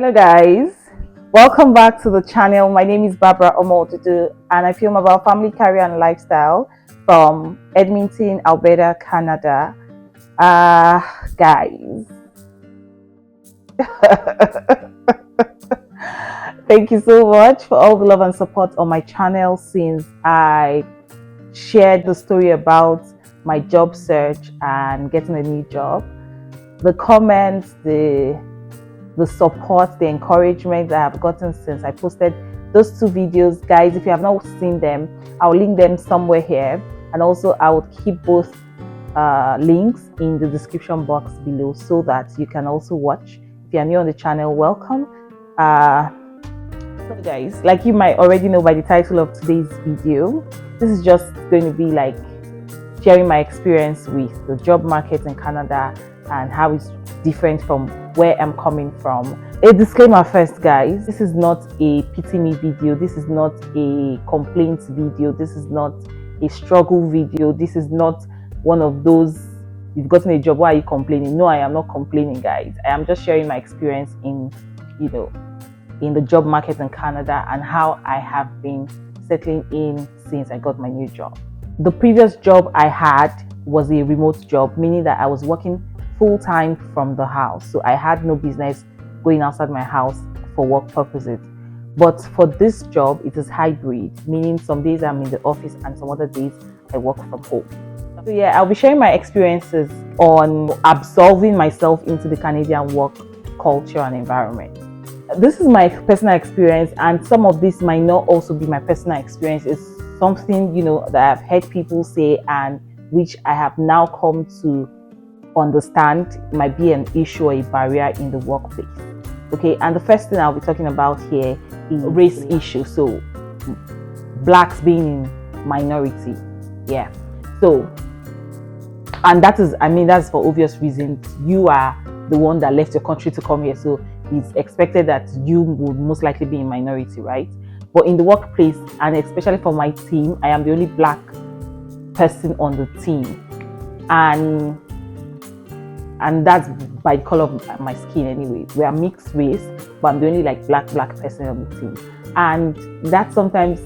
Hello guys, welcome back to the channel. My name is Barbara Omodudu and I film about family, career and lifestyle from Edmonton, Alberta, Canada. Guys, thank you so much for all the love and support on my channel since I shared the story about my job search and getting a new job. The comments, the support, the encouragement that I've gotten since I posted those two videos. Guys, if you have not seen them, I'll link them somewhere here, and also I will keep both links in the description box below so that you can also watch. If you are new on the channel, welcome. So guys, like you might already know by the title of today's video, this is just going to be like sharing my experience with the job market in Canada and how it's different from where I'm coming from. A disclaimer first, guys, this is not a pity me video, this is not a complaint video, this is not a struggle video, this is not one of those you've gotten a job, why are you complaining? No, I am not complaining, guys. I am just sharing my experience in the job market in Canada and how I have been settling in since I got my new job. The previous job I had was a remote job, meaning that I was working full-time from the house, so I had no business going outside my house for work purposes. But for this job, it is hybrid, meaning some days I'm in the office and some other days I work from home. So yeah, I'll be sharing my experiences on absorbing myself into the Canadian work culture and environment. This is my personal experience, and some of this might not also be my personal experience. It's something that I've heard people say and which I have now come to understand might be an issue or a barrier in the workplace. Okay, and the first thing I'll be talking about here is race issue. So blacks being in minority. Yeah. So, and that's for obvious reasons. You are the one that left your country to come here, so it's expected that you would most likely be in minority, right? But in the workplace, and especially for my team, I am the only black person on the team, and that's by the color of my skin anyway. We are mixed race, but I'm the only black person on the team. And that sometimes,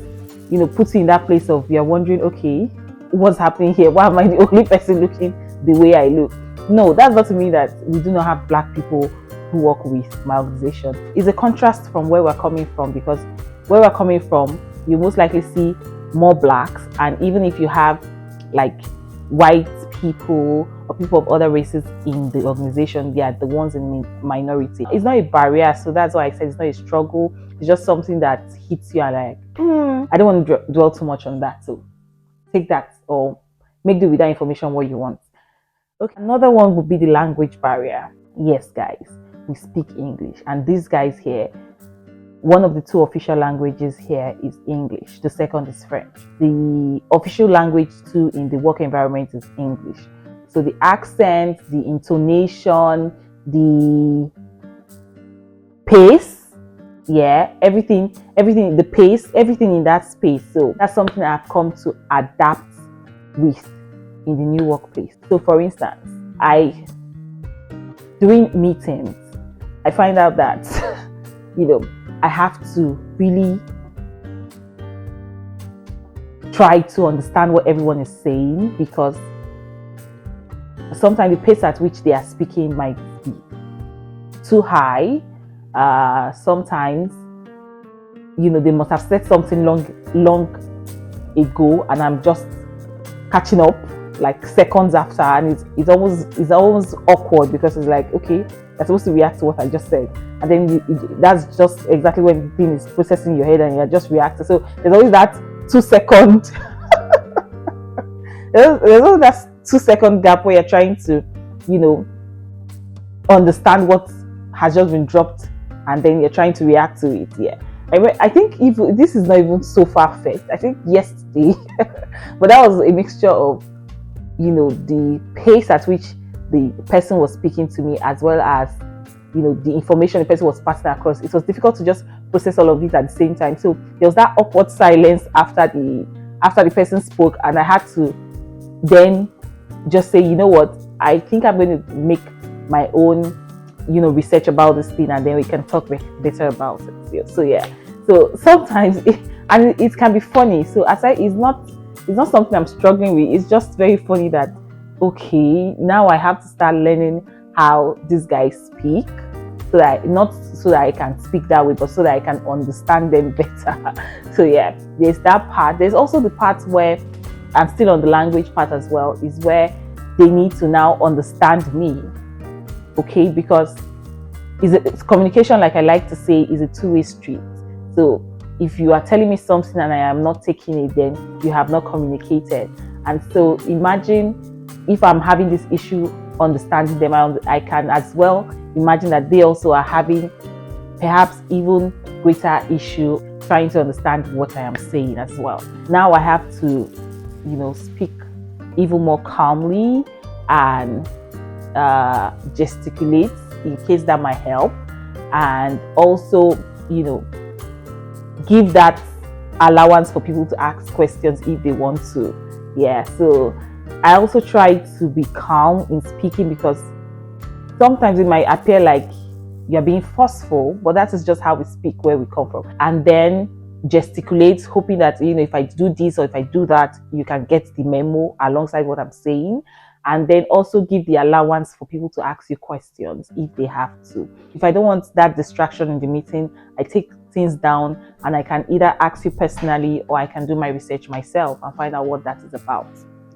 puts you in that place of you're wondering, okay, what's happening here? Why am I the only person looking the way I look? No, that's not to mean that we do not have black people who work with my organization. It's a contrast from where we're coming from, because where we're coming from, you most likely see more blacks, and even if you have white people or people of other races in the organization, they are the ones in minority. It's not a barrier, so that's why I said it's not a struggle. It's just something that hits you and I don't want to dwell too much on that, so take that or make do with that information what you want. Okay, another one would be the language barrier. Yes, guys, we speak English, and these guys here, one of the two official languages here is English. The second is French. The official language too in the work environment is English. So the accent, the intonation, the pace, everything, the pace, everything in that space. So that's something I've come to adapt with in the new workplace. So for instance, during meetings, I find out that, I have to really try to understand what everyone is saying, because sometimes the pace at which they are speaking might be too high. Sometimes, they must have said something long ago, and I'm just catching up seconds after, and it's almost awkward, because it's like, okay, you're supposed to react to what I just said, and then that's just exactly when the thing is processing your head and you're just reacting. So there's always that 2 second there's always that 2 second gap where you're trying to understand what has just been dropped, and then you're trying to react to it. I think if this is not even so far-fetched, I think yesterday but that was a mixture of the pace at which the person was speaking to me, as well as the information the person was passing across. It was difficult to just process all of it at the same time. So there was that awkward silence after the person spoke, and I had to then just say, I think I'm going to make my own research about this thing, and then we can talk better about it. So yeah, so sometimes it can be funny. So aside, it's not something I'm struggling with. It's just very funny that, okay, now I have to start learning how these guys speak, so that not so that I can speak that way, but so that I can understand them better. So yeah, there's that part. There's also the part where I'm still on the language part as well, is where they need to now understand me. Okay, because it's communication, like I like to say, is a two-way street. So if you are telling me something and I am not taking it, then you have not communicated. And so imagine if I'm having this issue understanding them, I can as well imagine that they also are having perhaps even greater issue trying to understand what I am saying as well. Now I have to, speak even more calmly and gesticulate in case that might help, and also, give that allowance for people to ask questions if they want to. Yeah, so I also try to be calm in speaking, because sometimes it might appear like you're being forceful, but that is just how we speak where we come from. And then gesticulate, hoping that, if I do this or if I do that, you can get the memo alongside what I'm saying. And then also give the allowance for people to ask you questions if they have to. If I don't want that distraction in the meeting, I take things down and I can either ask you personally, or I can do my research myself and find out what that is about.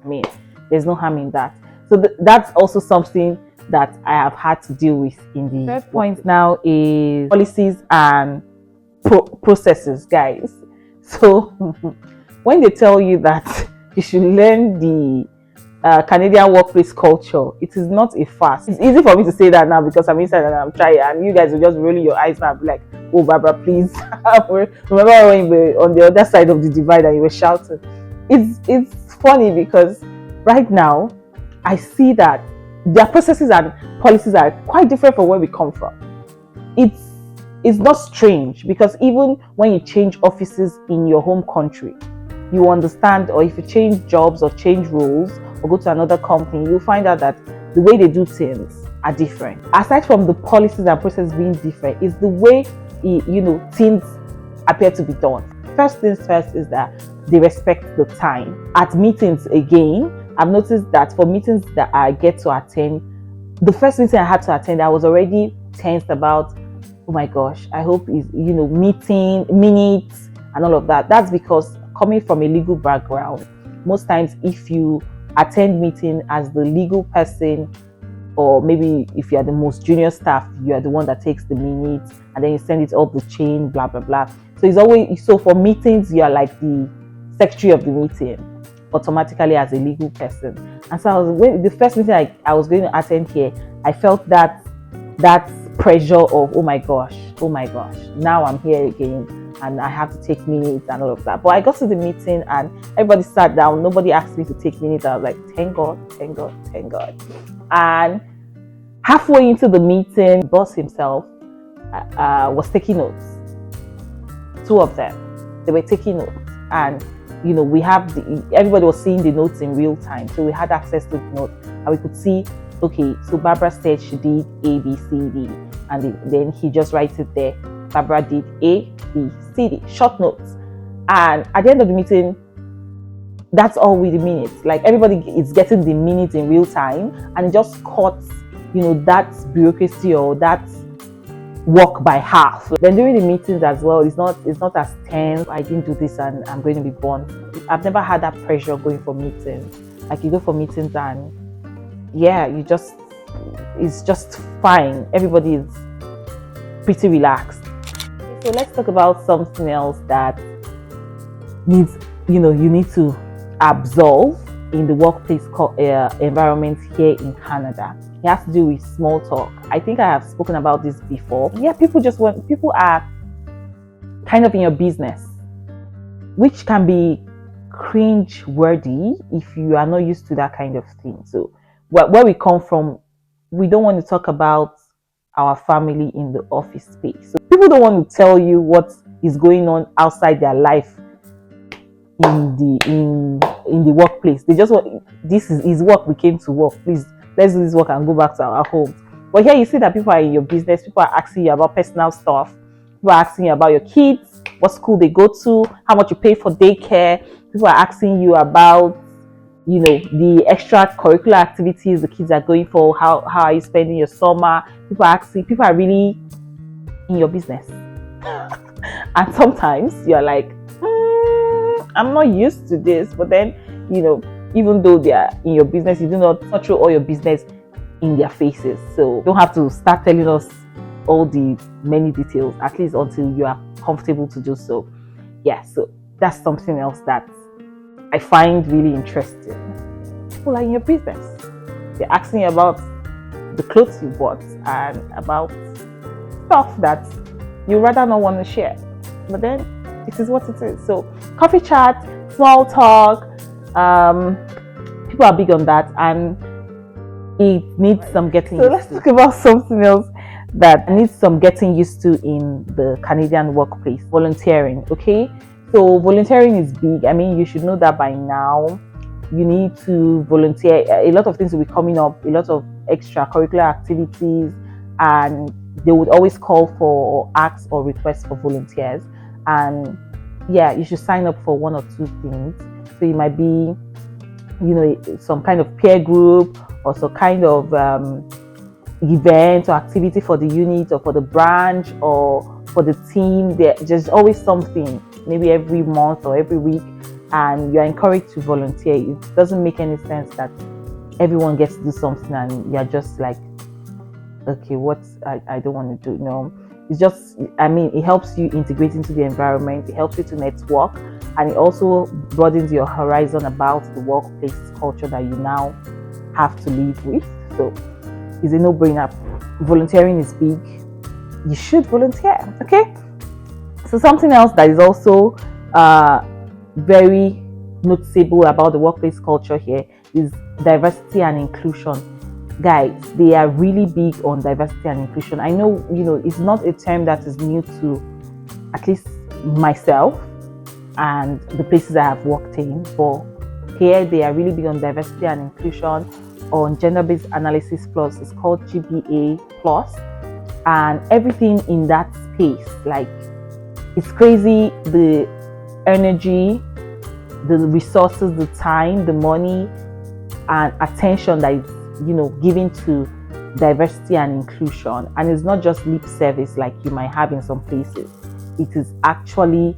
I mean, there's no harm in that. So that's also something that I have had to deal with in the third point now is policies and processes, guys. So when they tell you that you should learn the Canadian workplace culture, it is not a fast. It's easy for me to say that now because I'm inside and I'm trying, and you guys will just roll your eyes and be like, "Oh, Barbara, please." Remember when you were on the other side of the divide and you were shouting? It's funny because right now I see that their processes and policies are quite different from where we come from. It's not strange, because even when you change offices in your home country, you understand, or if you change jobs or change roles or go to another company, you'll find out that the way they do things are different. Aside from the policies and processes being different, is the way things appear to be done. First things first is that they respect the time. At meetings, again, I've noticed that for meetings that I get to attend, the first meeting I had to attend, I was already tensed about, oh my gosh, I hope is meeting minutes and all of that. That's because coming from a legal background, most times if you attend meeting as the legal person, or maybe if you are the most junior staff, you are the one that takes the minutes and then you send it up the chain, blah blah blah. So it's always, so for meetings you are like the secretary of the meeting automatically as a legal person. And so when the first meeting I was going to attend here, I felt that pressure of, oh my gosh, now I'm here again and I have to take minutes and all of that. But I got to the meeting and everybody sat down. Nobody asked me to take minutes. I was like, thank God. And halfway into the meeting, the boss himself was taking notes. Two of them, they were taking notes, and we have everybody was seeing the notes in real time, so we had access to the notes and we could see, okay, so Barbara said she did A, B, C, D, and then he just writes it there. Barbara did A, B, C, D, short notes. And at the end of the meeting, that's all with the minutes. Like, everybody is getting the minutes in real time, and it just cuts, that bureaucracy or that work by half. Then during the meetings as well, it's not as tense. I didn't do this and I'm going to be burned. I've never had that pressure going for meetings. Like, you go for meetings and it's just fine. Everybody is pretty relaxed. So let's talk about something else that needs, you need to absorb in the workplace environment here in Canada. It has to do with small talk. I think I have spoken about this before. Yeah, people are kind of in your business, which can be cringe-worthy if you are not used to that kind of thing. So where we come from, we don't want to talk about our family in the office space. So people don't want to tell you what is going on outside their life in the workplace. They just want, this is work, we came to work, please let's do this work and go back to our homes. But here you see that people are in your business, people are asking you about personal stuff, people are asking you about your kids, what school they go to, how much you pay for daycare, people are asking you about, you know, the extracurricular activities the kids are going for, how are you spending your summer. People are really in your business. And sometimes you're like, I'm not used to this. But then, you know, even though they are in your business, you do not touch all your business in their faces. So you don't have to start telling us all the many details, at least until you are comfortable to do so. Yeah, so that's something else that I find really interesting. People are in your business. They're asking you about the clothes you bought and about stuff that you rather not want to share. But then it is what it is. So coffee chat, small talk, people are big on that, and it needs some getting used to. So let's talk about something else that needs some getting used to in the Canadian workplace: volunteering. Okay, so volunteering is big. I mean, you should know that by now. You need to volunteer. A lot of things will be coming up, a lot of extracurricular activities, and they would always call for or ask or request for volunteers. And yeah, you should sign up for one or two things. So it might be, you know, some kind of peer group or some kind of event or activity for the unit or for the branch or for the team. There's always something, maybe every month or every week, and you're encouraged to volunteer. It doesn't make any sense that everyone gets to do something and you're just like, okay, I don't want to do. No, it's just, I mean, it helps you integrate into the environment, it helps you to network, and it also broadens your horizon about the workplace culture that you now have to live with. So it's a no-brainer. Volunteering is big. You should volunteer. Okay, so something else that is also very noticeable about the workplace culture here is diversity and inclusion. Guys, they are really big on diversity and inclusion. I know, you know, it's not a term that is new to at least myself and the places I have worked in, but here they are really big on diversity and inclusion, on gender-based analysis plus. It's called GBA plus, and everything in that space. Like, it's crazy, the energy, the resources, the time, the money, and attention that is, you know, given to diversity and inclusion. And it's not just lip service like you might have in some places. It is actually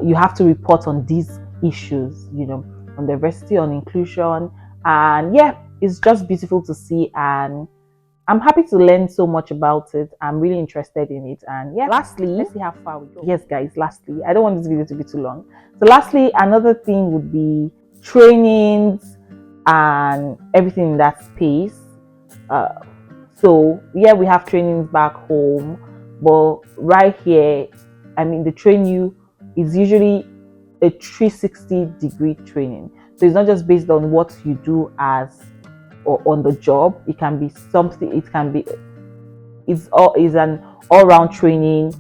you have to report on these issues, you know, on diversity, on inclusion. And yeah, it's just beautiful to see, and I'm happy to learn so much about it. I'm really interested in it. And yeah, lastly, let's see how far we go. Yes guys, lastly, I don't want this video to be too long, so lastly, another thing would be trainings and everything in that space. So yeah, we have trainings back home, but right here, I mean, the train you is usually a 360-degree training. So it's not just based on what you do as or on the job. It can be something, it can be, is an all-round training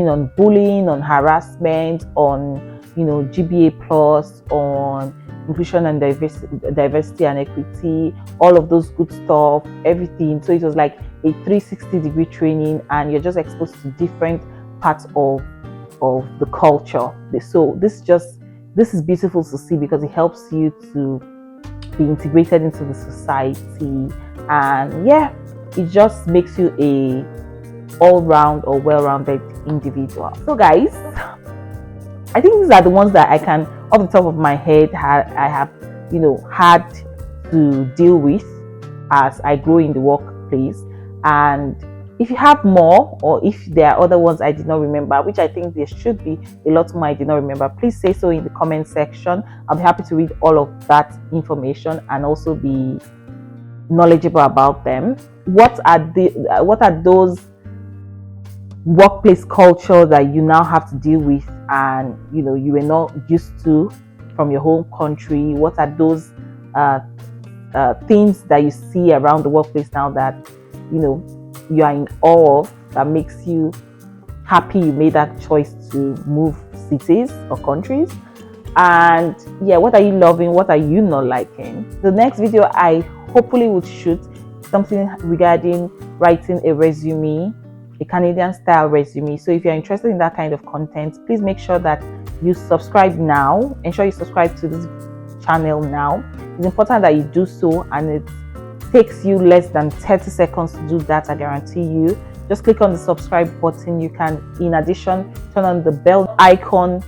on bullying, on harassment, on, you know, GBA plus, on inclusion and diversity and equity, all of those good stuff, everything. So it was like a 360-degree training, and you're just exposed to different parts of the culture. So this is beautiful to see, because it helps you to be integrated into the society, and yeah, it just makes you a all-round or well-rounded individual. So guys, I think these are the ones that I can, off the top of my head, I have, you know, had to deal with as I grow in the workplace. And if you have more, or if there are other ones I did not remember, which I think there should be a lot more I did not remember, please say so in the comment section. I'll be happy to read all of that information and also be knowledgeable about them. What are those workplace culture that you now have to deal with, and you know, you were not used to from your home country? What are those things that you see around the workplace now that, you know, you are in awe of, that makes you happy you made that choice to move cities or countries? And yeah, what are you loving, what are you not liking? The next video I hopefully would shoot something regarding writing a resume, a Canadian style resume. So if you're interested in that kind of content, please make sure that you subscribe now. Ensure you subscribe to this channel now. It's important that you do so, and it takes you less than 30 seconds to do that, I guarantee you. Just click on the subscribe button. You can, in addition, turn on the bell icon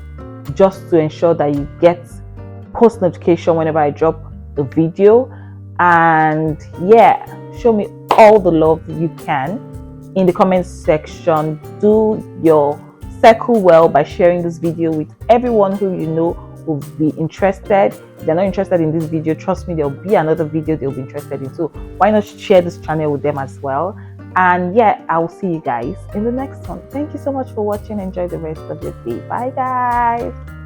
just to ensure that you get post notification whenever I drop the video. And yeah, show me all the love you can in the comment section. Do your circle well by sharing this video with everyone who you know will be interested. If they're not interested in this video, trust me, there'll be another video they'll be interested in. So why not share this channel with them as well? And yeah, I'll see you guys in the next one. Thank you so much for watching. Enjoy the rest of your day. Bye guys.